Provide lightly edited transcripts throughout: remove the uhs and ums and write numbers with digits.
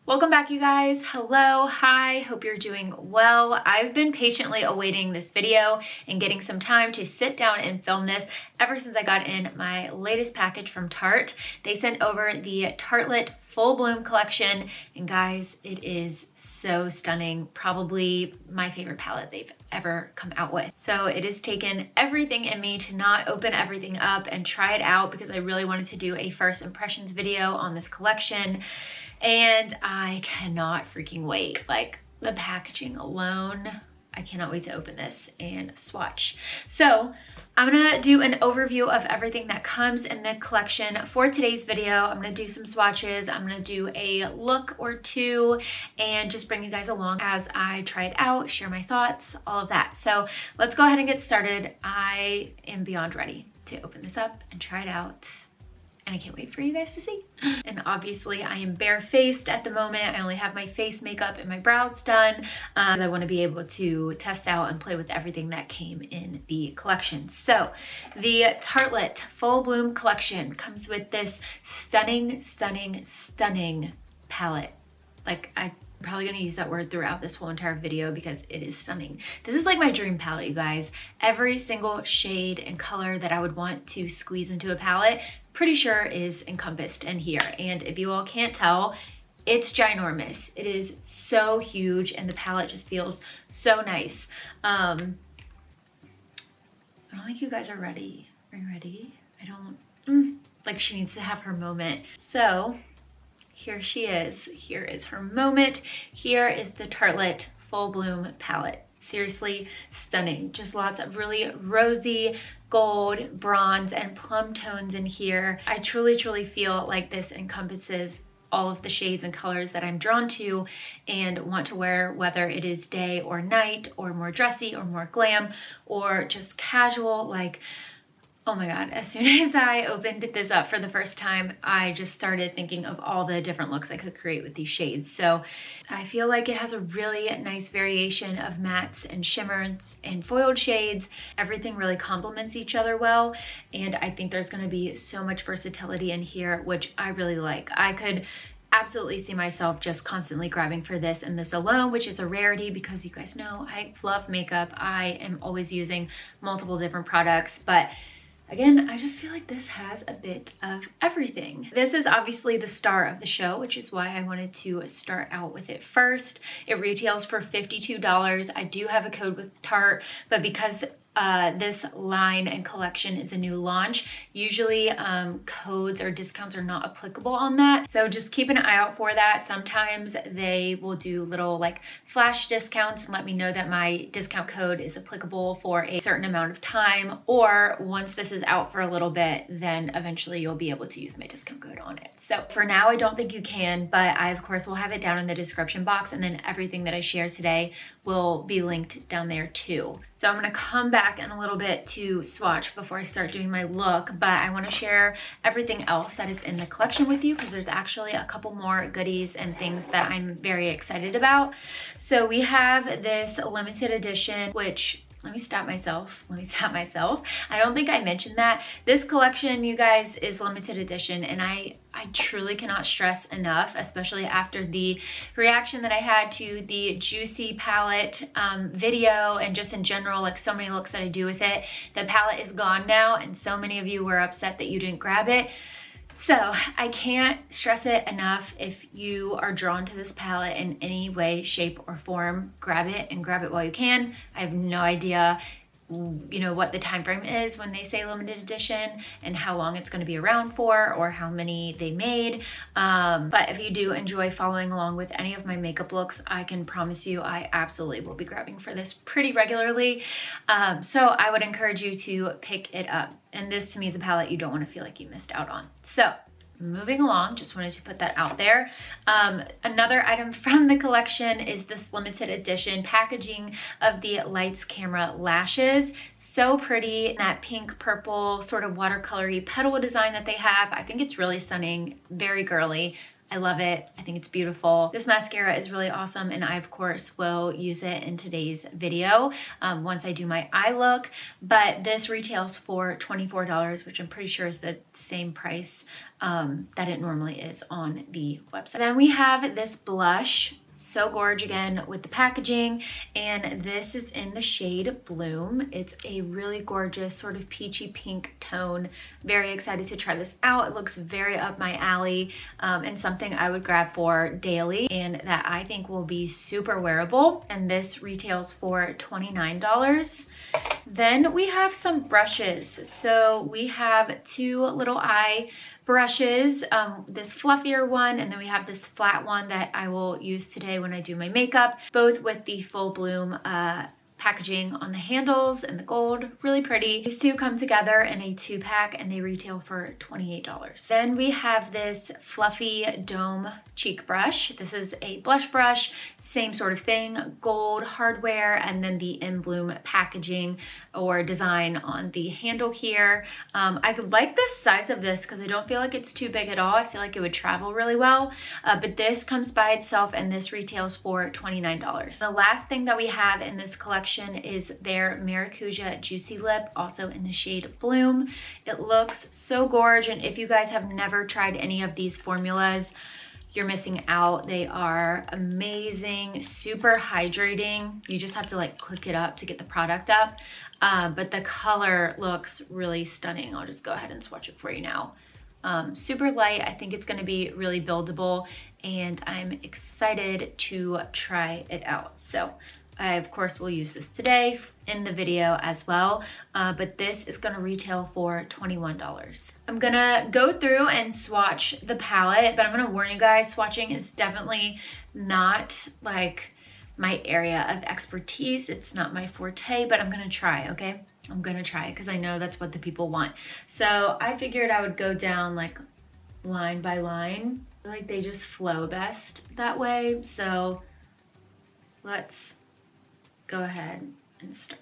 Welcome back, you guys. Hello, hi, hope you're doing well. I've been patiently awaiting this video and getting some time to sit down and film this ever since I got in my latest package from Tarte. They sent over the Tartelette Full Bloom collection, and guys, it is so stunning. Probably my favorite palette they've ever come out with. So it has taken everything in me to not open everything up and try it out because I really wanted to do a first impressions video on this collection. And I cannot freaking wait. Like, the packaging alone, I cannot wait to open this and swatch. So I'm gonna do an overview of everything that comes in the collection for today's video. I'm gonna do some swatches, I'm gonna do a look or two, and just bring you guys along as I try it out, share my thoughts, all of that. So let's go ahead and get started. I am beyond ready to open this up and try it out. And I can't wait for you guys to see. And obviously I am barefaced at the moment. I only have my face makeup and my brows done. I want to be able to test out and play with everything that came in the collection. So the Tartelette Full Bloom collection comes with this stunning, stunning, stunning palette. Like, I'm probably gonna use that word throughout this whole entire video because it is stunning. This is like my dream palette, you guys. Every single shade and color that I would want to squeeze into a palette, pretty sure is encompassed in here. And if you all can't tell, it's ginormous. It is so huge and the palette just feels so nice. I don't think you guys are ready. Are you ready? I don't, like, she needs to have her moment. So here she is. Here is her moment. Here is the Tartelette Full Bloom palette. Seriously stunning. Just lots of really rosy, gold, bronze, and plum tones in here. I truly, truly feel like this encompasses all of the shades and colors that I'm drawn to and want to wear, whether it is day or night, or more dressy or more glam, or just casual. Like, oh my God, as soon as I opened this up for the first time, I just started thinking of all the different looks I could create with these shades. So I feel like it has a really nice variation of mattes and shimmers and foiled shades. Everything really complements each other well. And I think there's gonna be so much versatility in here, which I really like. I could absolutely see myself just constantly grabbing for this and this alone, which is a rarity because you guys know I love makeup. I am always using multiple different products, but again, I just feel like this has a bit of everything. This is obviously the star of the show, which is why I wanted to start out with it first. It retails for $52. I do have a code with Tarte, but because this line and collection is a new launch, usually codes or discounts are not applicable on that. So just keep an eye out for that. Sometimes they will do little like flash discounts and let me know that my discount code is applicable for a certain amount of time, or once this is out for a little bit, then eventually you'll be able to use my discount code on it. So for now, I don't think you can, but I of course will have it down in the description box, and then everything that I share today will be linked down there too. So I'm gonna come back in a little bit to swatch before I start doing my look, but I wanna share everything else that is in the collection with you because there's actually a couple more goodies and things that I'm very excited about. So we have this limited edition, which, let me stop myself. I don't think I mentioned that. This collection, you guys, is limited edition, and I truly cannot stress enough, especially after the reaction that I had to the Juicy palette video, and just in general, like so many looks that I do with it. The palette is gone now, and so many of you were upset that you didn't grab it. So I can't stress it enough. If you are drawn to this palette in any way, shape, or form, grab it, and grab it while you can. I have no idea, you know, what the time frame is when they say limited edition and how long it's going to be around for, or how many they made. But if you do enjoy following along with any of my makeup looks, I can promise you I absolutely will be grabbing for this pretty regularly. So I would encourage you to pick it up. And this to me is a palette you don't want to feel like you missed out on. So moving along, just wanted to put that out there. Another item from the collection is this limited edition packaging of the Lights Camera lashes. So pretty, that pink purple sort of watercolory petal design that they have. I think it's really stunning, very girly. I love it. I think it's beautiful. This mascara is really awesome, and I of course will use it in today's video once I do my eye look. But this retails for $24, which I'm pretty sure is the same price that it normally is on the website. Then we have this blush. So gorgeous again with the packaging, and this is in the shade Bloom. It's a really gorgeous sort of peachy pink tone. Very excited to try this out. It looks very up my alley and something I would grab for daily and that I think will be super wearable. And this retails for $29. Then we have some brushes. So we have two little eye brushes, this fluffier one, and then we have this flat one that I will use today when I do my makeup, both with the full Bloom packaging on the handles and the gold. Really pretty. These two come together in a 2-pack and they retail for $28. Then we have this fluffy dome cheek brush. This is a blush brush, same sort of thing, gold hardware, and then the in Bloom packaging or design on the handle here. I like the size of this because I don't feel like it's too big at all. I feel like it would travel really well, but this comes by itself and this retails for $29. The last thing that we have in this collection is their Maracuja Juicy Lip, also in the shade Bloom. It looks so gorgeous, and if you guys have never tried any of these formulas, you're missing out. They are amazing, super hydrating. You just have to like click it up to get the product up, but the color looks really stunning. I'll just go ahead and swatch it for you now. Super light. I think it's going to be really buildable, and I'm excited to try it out. So I of course will use this today in the video as well, but this is gonna retail for $21. I'm gonna go through and swatch the palette, but I'm gonna warn you guys, swatching is definitely not like my area of expertise. It's not my forte, but I'm gonna try, okay? I'm gonna try because I know that's what the people want. So I figured I would go down like line by line. I feel like they just flow best that way. So let's go ahead and start.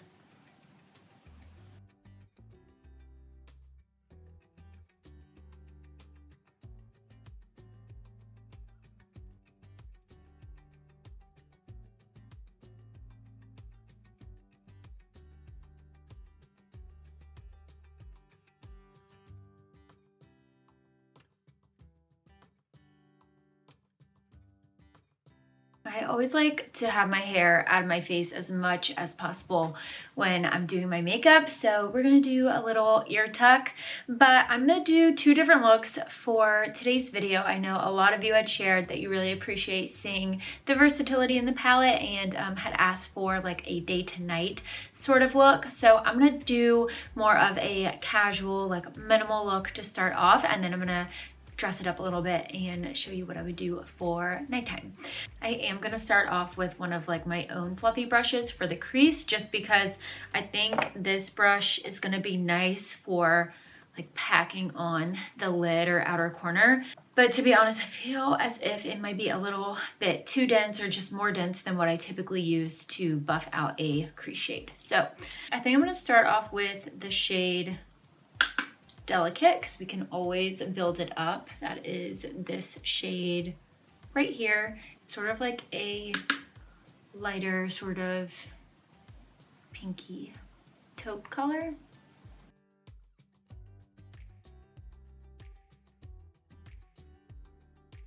I always like to have my hair out of my face as much as possible when I'm doing my makeup. So we're gonna do a little ear tuck, but I'm gonna do two different looks for today's video. I know a lot of you had shared that you really appreciate seeing the versatility in the palette and had asked for like a day to night sort of look. So I'm gonna do more of a casual, like minimal look to start off, and then I'm gonna dress it up a little bit and show you what I would do for nighttime. I am gonna start off with one of like my own fluffy brushes for the crease, just because I think this brush is gonna be nice for like packing on the lid or outer corner. But to be honest, I feel as if it might be a little bit too dense or just more dense than what I typically use to buff out a crease shade. So I think I'm gonna start off with the shade Delicate, because we can always build it up. That is this shade right here. It's sort of like a lighter sort of pinky taupe color.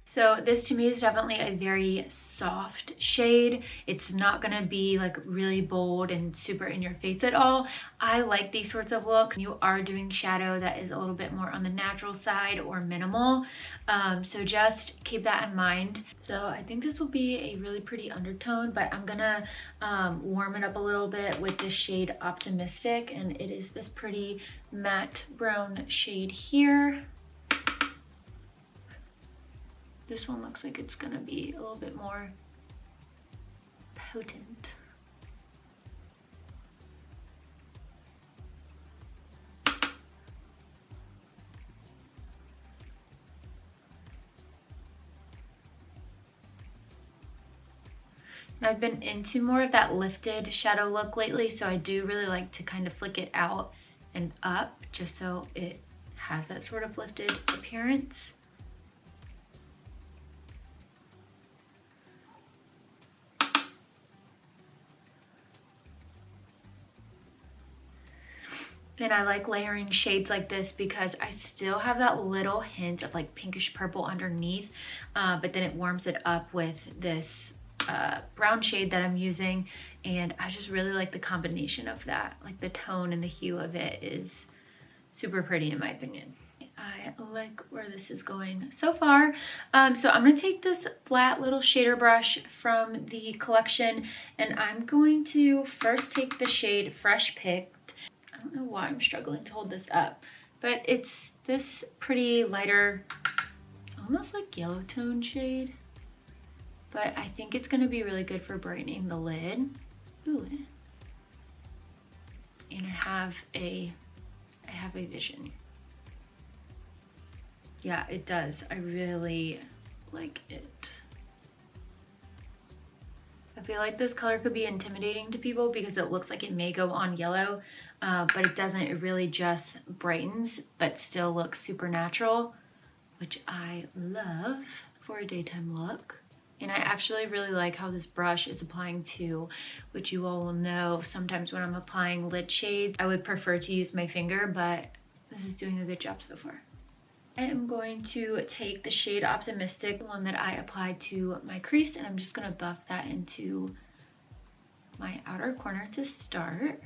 So this to me is definitely a very soft shade. It's not gonna be like really bold and super in your face at all. I like these sorts of looks. You are doing shadow that is a little bit more on the natural side or minimal. So just keep that in mind. So I think this will be a really pretty undertone, but I'm gonna warm it up a little bit with this shade Optimistic, and it is this pretty matte brown shade here. This one looks like it's gonna be a little bit more potent. And I've been into more of that lifted shadow look lately, so I do really like to kind of flick it out and up just so it has that sort of lifted appearance. And I like layering shades like this because I still have that little hint of like pinkish purple underneath, but then it warms it up with this brown shade that I'm using. And I just really like the combination of that. Like the tone and the hue of it is super pretty in my opinion. I like where this is going so far. So I'm going to take this flat little shader brush from the collection, and I'm going to first take the shade Fresh Picked. I don't know why I'm struggling to hold this up, but it's this pretty lighter, almost like yellow tone shade, but I think it's going to be really good for brightening the lid. Ooh. And I have a vision. Yeah, it does. I really like it. I feel like this color could be intimidating to people because it looks like it may go on yellow, but it doesn't. It really just brightens, but still looks super natural, which I love for a daytime look. And I actually really like how this brush is applying to, which you all will know, sometimes when I'm applying lid shades, I would prefer to use my finger, but this is doing a good job so far. I am going to take the shade Optimistic, the one that I applied to my crease, and I'm just going to buff that into my outer corner to start.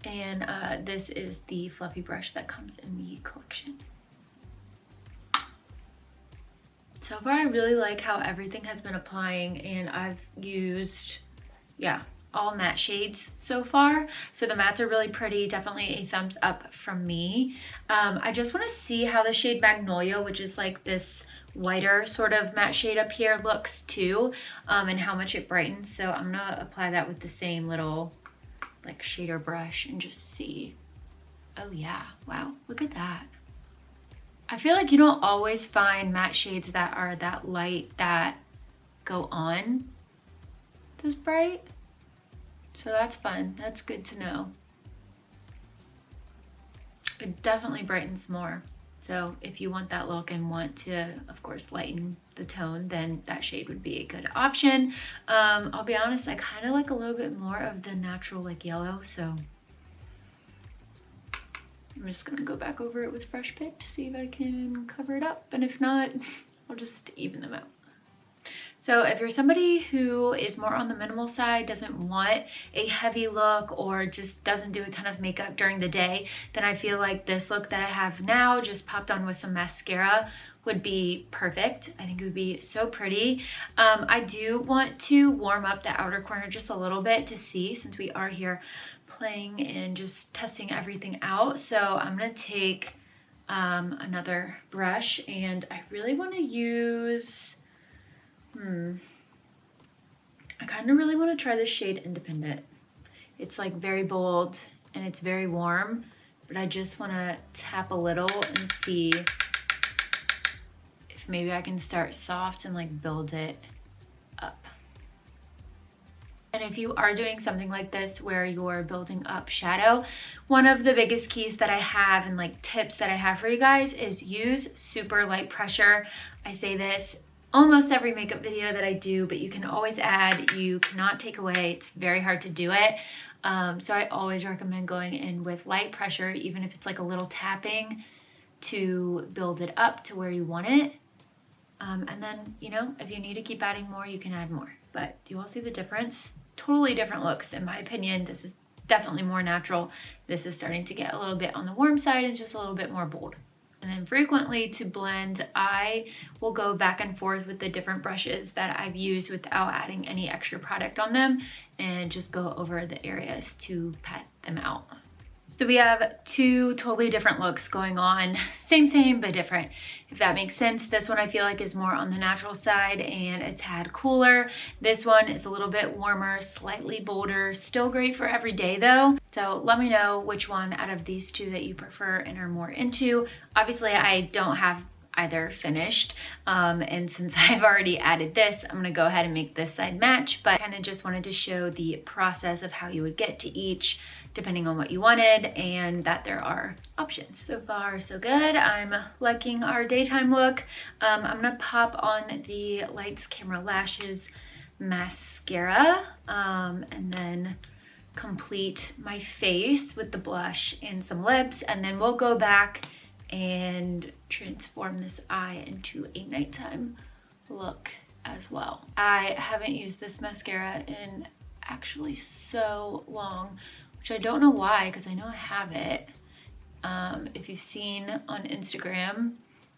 And this is the fluffy brush that comes in the collection. So far, I really like how everything has been applying, and I've used, yeah, all matte shades so far. So the mattes are really pretty. Definitely a thumbs up from me. I just want to see how the shade Magnolia, which is like this whiter sort of matte shade up here, looks too, and how much it brightens. So I'm gonna apply that with the same little like shader brush and just see. Oh yeah, wow, look at that. I feel like you don't always find matte shades that are that light that go on this bright. So that's fun. That's good to know. It definitely brightens more. So if you want that look and want to, of course, lighten the tone, then that shade would be a good option. I'll be honest, I kind of like a little bit more of the natural like yellow, so I'm just gonna go back over it with Fresh Pick to see if I can cover it up, and if not, I'll just even them out. So if you're somebody who is more on the minimal side, doesn't want a heavy look, or just doesn't do a ton of makeup during the day, then I feel like this look that I have now, just popped on with some mascara, would be perfect. I think it would be so pretty. I do want to warm up the outer corner just a little bit to see, since we are here playing and just testing everything out. So I'm gonna take another brush, and I really want to use I kind of really want to try this shade Independent. It's like very bold and it's very warm, but I just want to tap a little and see if maybe I can start soft and like build it up. And if you are doing something like this where you're building up shadow, one of the biggest keys that I have and like tips that I have for you guys is use super light pressure. I say this almost every makeup video that I do, but you can always add, you cannot take away. It's very hard to do it. So I always recommend going in with light pressure, even if it's like a little tapping, to build it up to where you want it. And then, you know, if you need to keep adding more, you can add more. But do you all see the difference? Totally different looks, in my opinion. This is definitely more natural. This is starting to get a little bit on the warm side and just a little bit more bold. And then frequently to blend, I will go back and forth with the different brushes that I've used without adding any extra product on them, and just go over the areas to pat them out. So we have two totally different looks going on. Same, but different, if that makes sense. This one I feel like is more on the natural side and a tad cooler. This one is a little bit warmer, slightly bolder, still great for every day though. So let me know which one out of these two that you prefer and are more into. Obviously, I don't have either finished, and since I've already added this, I'm gonna go ahead and make this side match, but I kind of just wanted to show the process of how you would get to each depending on what you wanted, and that there are options. So far so good. I'm liking our daytime look. I'm gonna pop on the Lights Camera Lashes mascara, and then complete my face with the blush and some lips, and then we'll go back and transform this eye into a nighttime look as well. I haven't used this mascara in actually so long, which I don't know why, because I know I have it. If you've seen on Instagram,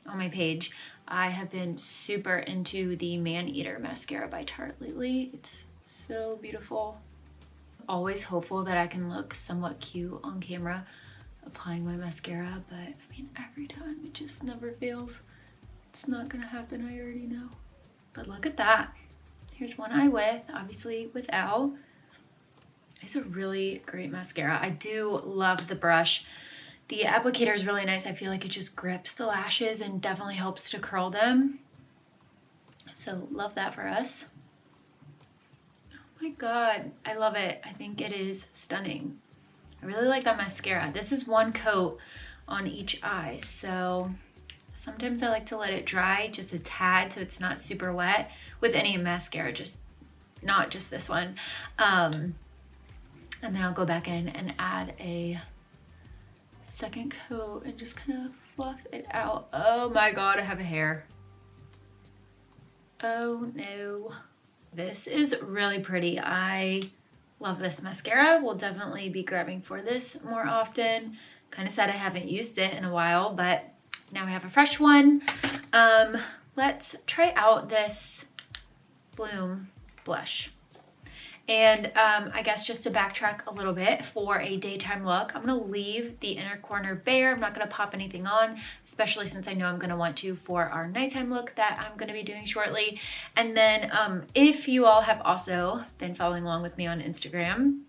on my page, I have been super into the Man Eater mascara by Tarte lately. It's so beautiful. Always hopeful that I can look somewhat cute on camera applying my mascara, but I mean, every time it just never fails. It's not gonna happen, I already know. But look at that. Here's one eye with, obviously without. It's a really great mascara. I do love the brush. The applicator is really nice. I feel like it just grips the lashes and definitely helps to curl them. So love that for us. Oh my God, I love it. I think it is stunning. I really like that mascara. This is one coat on each eye, so sometimes I like to let it dry just a tad so it's not super wet with any mascara, just not just this one. And then I'll go back in and add a second coat and just kind of fluff it out. Oh my God, I have a hair. Oh no. This is really pretty. I love this mascara. We'll definitely be grabbing for this more often. Kind of sad I haven't used it in a while, but now we have a fresh one. Let's try out this Bloom blush. And I guess just to backtrack a little bit, for a daytime look, I'm gonna leave the inner corner bare. I'm not gonna pop anything on, especially since I know I'm gonna want to for our nighttime look that I'm gonna be doing shortly. And then if you all have also been following along with me on Instagram,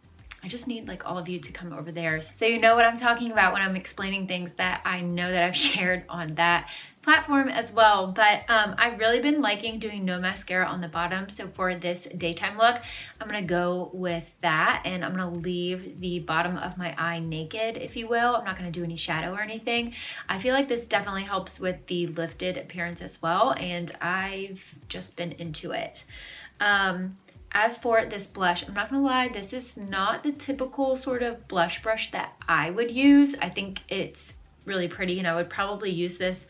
I just need like all of you to come over there so you know what I'm talking about when I'm explaining things that I know that I've shared on that platform as well. But I've really been liking doing no mascara on the bottom. So for this daytime look, I'm gonna go with that, and I'm gonna leave the bottom of my eye naked, if you will. I'm not gonna do any shadow or anything. I feel like this definitely helps with the lifted appearance as well, and I've just been into it. As for this blush, I'm not gonna lie, this is not the typical sort of blush brush that I would use. I think it's really pretty, and I would probably use this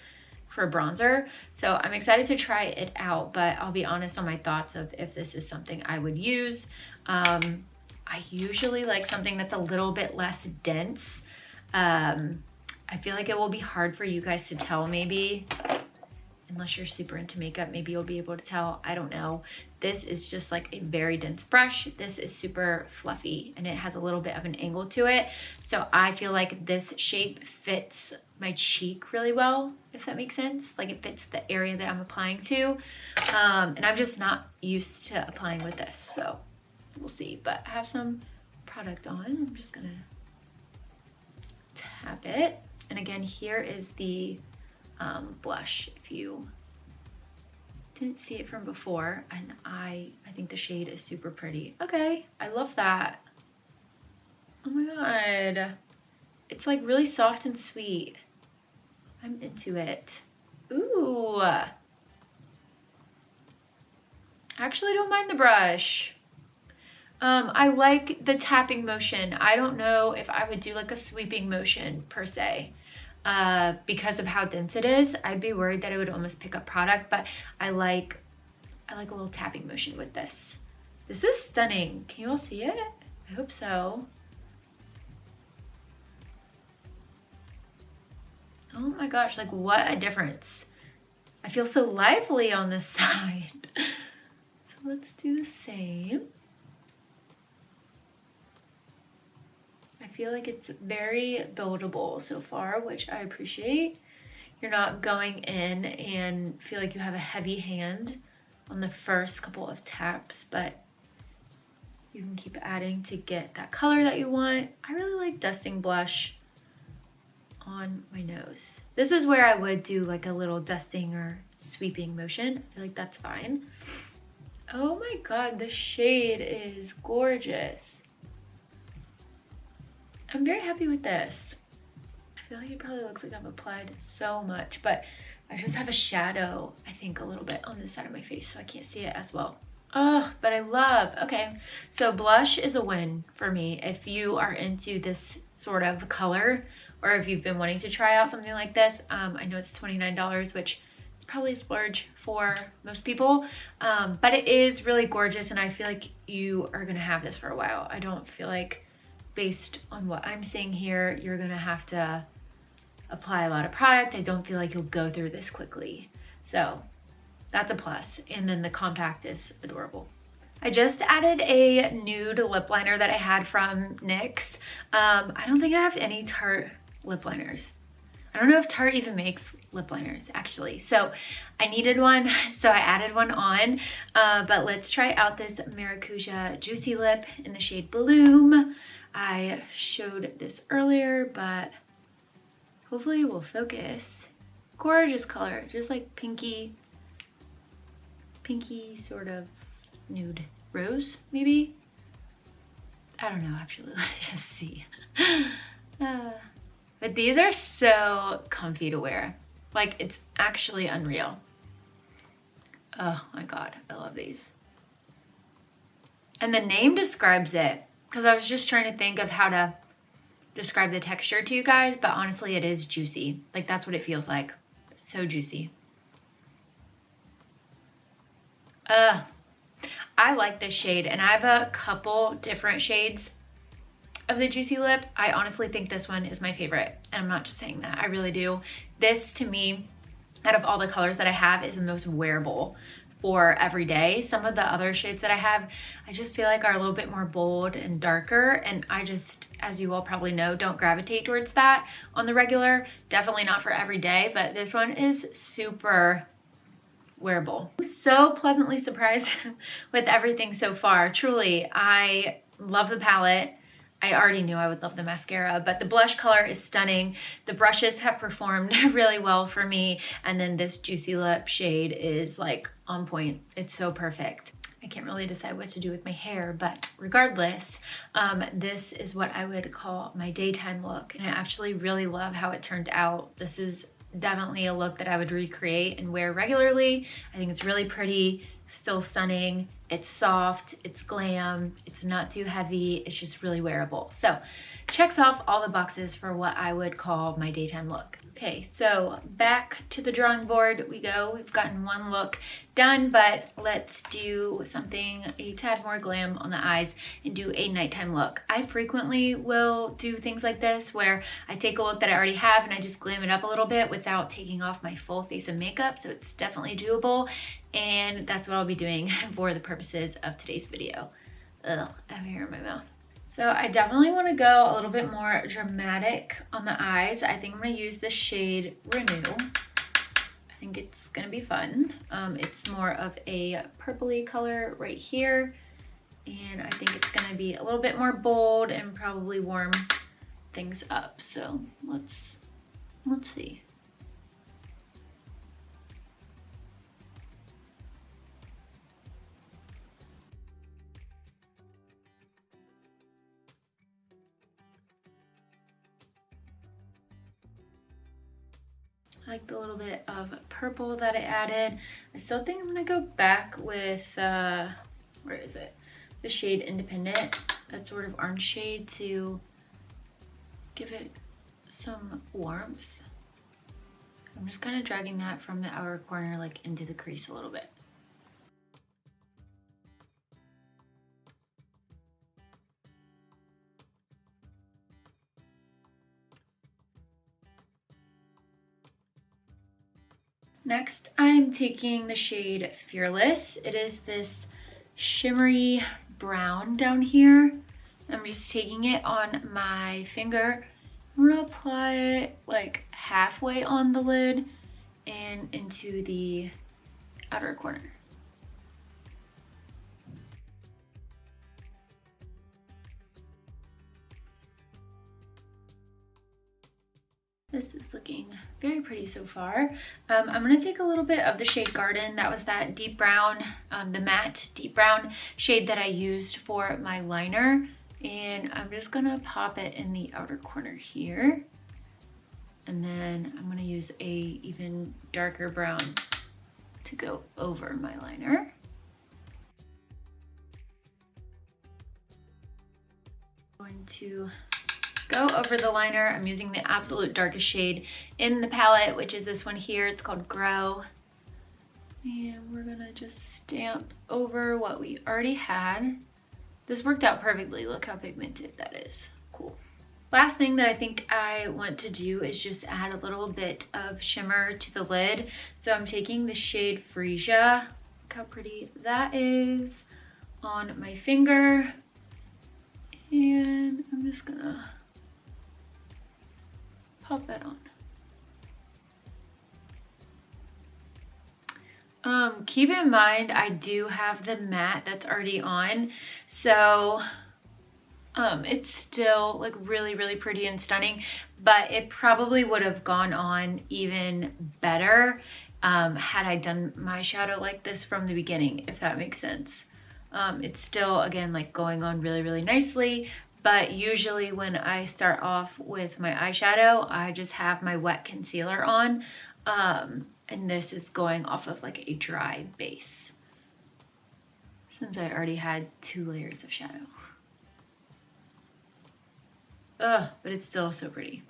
for a bronzer. So I'm excited to try it out, but I'll be honest on my thoughts of if this is something I would use. I usually like something that's a little bit less dense. I feel like it will be hard for you guys to tell, maybe. Unless you're super into makeup, maybe you'll be able to tell. I don't know. This is just like a very dense brush. This is super fluffy and it has a little bit of an angle to it. So I feel like this shape fits my cheek really well, if that makes sense. Like it fits the area that I'm applying to. And I'm just not used to applying with this, so we'll see. But I have some product on. I'm just gonna tap it. And again, here is the blush if you didn't see it from before, and I think the shade is super pretty. Okay, I love that. Oh my God, it's like really soft and sweet. I'm into it. Ooh, I actually don't mind the brush. I like the tapping motion. I don't know if I would do like a sweeping motion per se. Because of how dense it is. I'd be worried that it would almost pick up product, but I like a little tapping motion with this. This is stunning. Can you all see it? I hope so. Oh my gosh, like what a difference. I feel so lively on this side. So let's do the same. I feel like it's very buildable so far, which I appreciate. You're not going in and feel like you have a heavy hand on the first couple of taps, but you can keep adding to get that color that you want. I really like dusting blush on my nose. This is where I would do like a little dusting or sweeping motion. I feel like that's fine. Oh my God, the shade is gorgeous. I'm very happy with this. I feel like it probably looks like I've applied so much, but I just have a shadow, I think, a little bit on this side of my face, so I can't see it as well. Oh, but I love, okay. So blush is a win for me if you are into this sort of color, or if you've been wanting to try out something like this. I know it's $29, which is probably a splurge for most people, but it is really gorgeous, and I feel like you are gonna have this for a while. I don't feel like, based on what I'm seeing here, you're gonna have to apply a lot of product. I don't feel like you'll go through this quickly. So that's a plus. And then the compact is adorable. I just added a nude lip liner that I had from NYX. I don't think I have any Tarte lip liners. I don't know if Tarte even makes lip liners, actually. So I needed one, so I added one on. But let's try out this Maracuja Juicy Lip in the shade Bloom. I showed this earlier, but hopefully it will focus. Gorgeous color, just like pinky sort of nude rose, maybe? I don't know, actually. Let's just see. But these are so comfy to wear. Like, it's actually unreal. Oh my God, I love these. And the name describes it, because I was just trying to think of how to describe the texture to you guys, but honestly, it is juicy. Like, that's what it feels like. So juicy. I like this shade, and I have a couple different shades of the Juicy Lip. I honestly think this one is my favorite, and I'm not just saying that. I really do. This, to me, out of all the colors that I have, is the most wearable for every day. Some of the other shades that I have, I just feel like are a little bit more bold and darker, and I just, as you all probably know, don't gravitate towards that on the regular. Definitely not for every day, but this one is super wearable. I'm so pleasantly surprised with everything so far. Truly, I love the palette. I already knew I would love the mascara, but the blush color is stunning. The brushes have performed really well for me, and then this Juicy Lip shade is like on point. It's so perfect. I can't really decide what to do with my hair, but regardless, this is what I would call my daytime look, and I actually really love how it turned out. This is definitely a look that I would recreate and wear regularly. I think it's really pretty, still stunning. It's soft, it's glam, it's not too heavy, it's just really wearable. So checks off all the boxes for what I would call my daytime look. Okay, so back to the drawing board we go. We've gotten one look done, but let's do something a tad more glam on the eyes and do a nighttime look. I frequently will do things like this where I take a look that I already have and I just glam it up a little bit without taking off my full face of makeup, so it's definitely doable, and that's what I'll be doing for the purposes of today's video. Ugh, I have hair in my mouth. So I definitely want to go a little bit more dramatic on the eyes. I think I'm going to use the shade Renew. I think it's going to be fun. It's more of a purpley color right here. And I think it's going to be a little bit more bold and probably warm things up. So let's see. I like the little bit of purple that I added. I still think I'm gonna go back with, where is it? The shade Independent, that sort of orange shade, to give it some warmth. I'm just kind of dragging that from the outer corner like into the crease a little bit. Next, I'm taking the shade Fearless. It is this shimmery brown down here. I'm just taking it on my finger. I'm gonna apply it like halfway on the lid and into the outer corner. This is looking very pretty so far. I'm gonna take a little bit of the shade Garden. That was that deep brown, the matte deep brown shade that I used for my liner. And I'm just gonna pop it in the outer corner here. And then I'm gonna use a even darker brown to go over my liner. to go over the liner. I'm using the absolute darkest shade in the palette, which is this one here. It's called Grow. And we're gonna just stamp over what we already had. This worked out perfectly. Look how pigmented that is. Cool. Last thing that I think I want to do is just add a little bit of shimmer to the lid. So I'm taking the shade Frye. Look how pretty that is on my finger. And I'm just gonna pop that on. Keep in mind I do have the matte that's already on, so it's still like really pretty and stunning, but it probably would have gone on even better had I done my shadow like this from the beginning, if that makes sense. It's still, again, like going on really nicely, but usually when I start off with my eyeshadow, I just have my wet concealer on, and this is going off of like a dry base, since I already had 2 layers of shadow. Ugh, but it's still so pretty.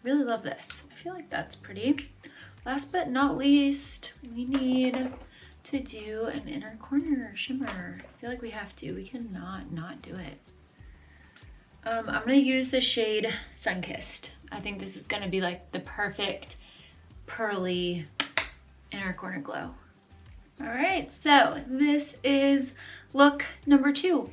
Really love this. I feel like that's pretty. Last but not least, we need to do an inner corner shimmer. I feel like we have to. We cannot not do it. I'm gonna use the shade Sunkissed. I think this is gonna be like the perfect pearly inner corner glow. All right, so this is look number 2.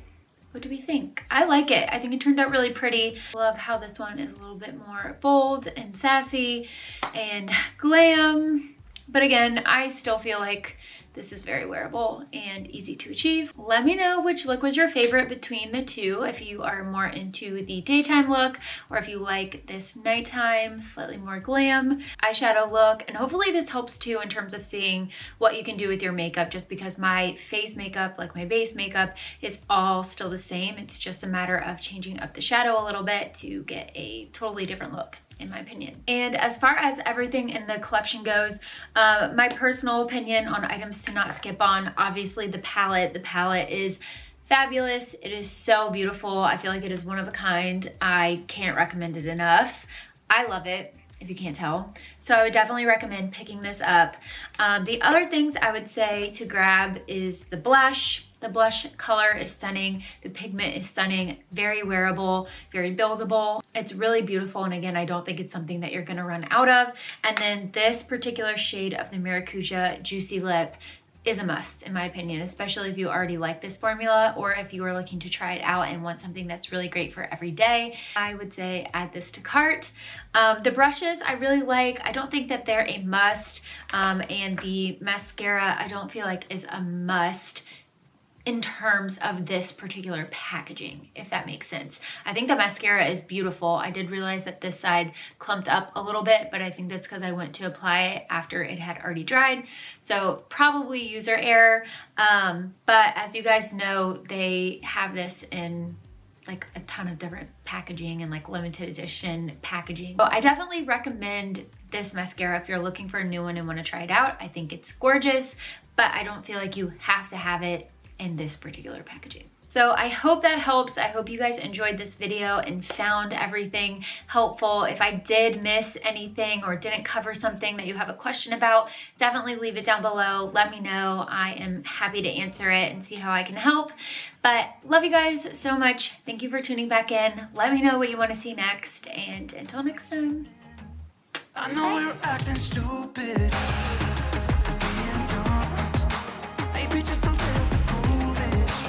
What do we think? I like it. I think it turned out really pretty. Love how this one is a little bit more bold and sassy and glam. But again, I still feel like this is very wearable and easy to achieve. Let me know which look was your favorite between the two, if you are more into the daytime look or if you like this nighttime, slightly more glam eyeshadow look. And hopefully this helps too in terms of seeing what you can do with your makeup, just because my face makeup, like my base makeup, is all still the same. It's just a matter of changing up the shadow a little bit to get a totally different look, in my opinion. And as far as everything in the collection goes, my personal opinion on items to not skip on, obviously the palette. The palette is fabulous. It is so beautiful. I feel like it is one of a kind. I can't recommend it enough. I love it, if you can't tell. So I would definitely recommend picking this up. The other things I would say to grab is the blush. The blush color is stunning. The pigment is stunning, very wearable, very buildable. It's really beautiful. And again, I don't think it's something that you're gonna run out of. And then this particular shade of the Maracuja Juicy Lip is a must, in my opinion, especially if you already like this formula or if you are looking to try it out and want something that's really great for every day. I would say add this to cart. The brushes I really like. I don't think that they're a must. And the mascara I don't feel like is a must in terms of this particular packaging, if that makes sense. I think the mascara is beautiful. I did realize that this side clumped up a little bit, but I think that's because I went to apply it after it had already dried. So probably user error. But as you guys know, they have this in like a ton of different packaging and like limited edition packaging. So I definitely recommend this mascara if you're looking for a new one and want to try it out. I think it's gorgeous, but I don't feel like you have to have it in this particular packaging. So I hope that helps. I hope you guys enjoyed this video and found everything helpful. If I did miss anything or didn't cover something that you have a question about, definitely leave it down below. Let me know. I am happy to answer it and see how I can help. But love you guys so much. Thank you for tuning back in. Let me know what you want to see next, and until next time. I know you're acting stupid.